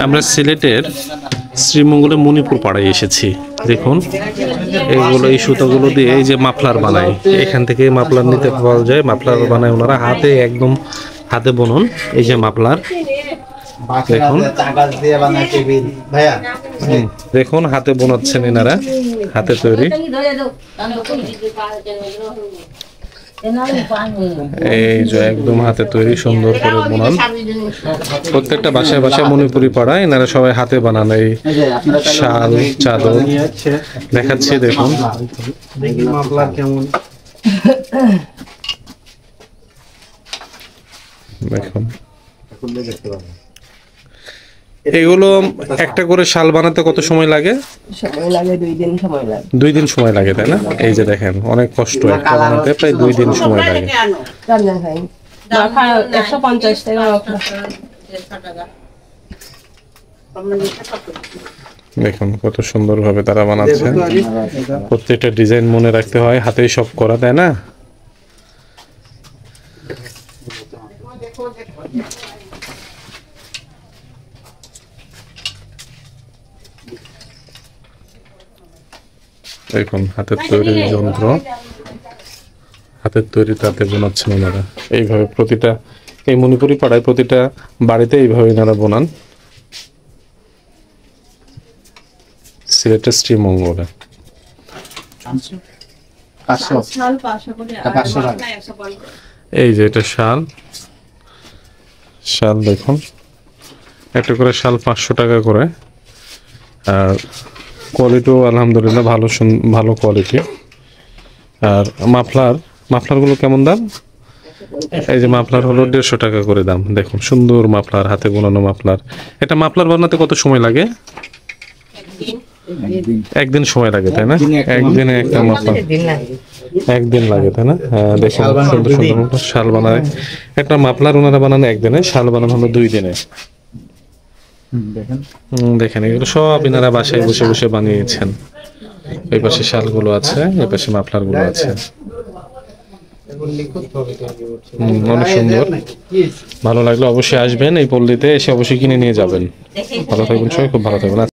আমরা সিলেটের শ্রীমঙ্গলে মণিপুর পাড়ায় এসেছি। দেখুন এইগুলো, এই সুতাগুলো দিয়ে এই যে মাফলার বানায়, এখান থেকে মাফলার নিতে পাওয়া যায়। মাফলার বানায় ওনারা হাতে, একদম হাতে বুনন। এই যে মাফলার দেখুন, দেখুন হাতে বোনাচ্ছেন এনারা, হাতে তৈরি। এই যে একদম হাতে তৈরি, সুন্দর করে বোনান। প্রত্যেকটা বাসায় বাসায় মণিপুরি পাড়া, এনারা সবাই হাতে বানান এই শাল, চাদর। দেখাচ্ছি দেখুন, দেখুন এগুলো একটা করে শাল বানাতে কত সময় লাগে? সময় লাগে 2 দিন সময় লাগে। 2 দিন সময় লাগে, তাই না? এই যে দেখেন, অনেক কষ্ট, একটা বানাতে প্রায় 2 দিন সময় লাগে। 150 টাকা। দেখুন কত সুন্দর ভাবে তারা বানাচ্ছে। প্রত্যেকটা ডিজাইন মনে রাখতে হয়, হাতেই সব করা, তাই না? দেখুন হাতের তৈরি যন্ত্র, হাতের তৈরি তাতে বোনাচ্ছেন ওনারা। এইভাবে প্রতিটা, এই মণিপুরি পাড়ায় প্রতিটা বাড়িতে এইভাবে এনারা বোনান। সিলেটের শ্রীমঙ্গলে। এই যে এটা শাল, শাল দেখুন, একটা করে শাল 500 টাকা করে। আর কোয়ালিটিও আলহামদুলিল্লাহ ভালো, ভালো কোয়ালিটি। আর মাফলারগুলো কেমন দাম? এই যে মাফলার হলো 150 টাকা করে দাম। দেখুন সুন্দর মাফলার, হাতে বোনানো মাফলার। এটা মাফলার বানাতে কত সময় লাগে? একদিন সময় লাগে, তাই না? একদিনে একটা মাফলার, একদিন লাগে, তাই না? হ্যাঁ দেখুন সুন্দর সুন্দর শাল বানায়। একটা মাফলার ওনারা বানানো একদিনে, শাল বানানো হলো 2 দিনে। দেখেন এগুলো সব এনারা বাসায় বসে বসে বানিয়েছেন। এই পাশে শালগুলো আছে, এই পাশে মাফলারগুলো আছে। অনেক সুন্দর, ভালো লাগলো। অবশ্যই আসবেন এই পল্লীতে, এসে অবশ্যই কিনে নিয়ে যাবেন। ভালো থাকবেন সবাই, খুব ভালো থাকবেন।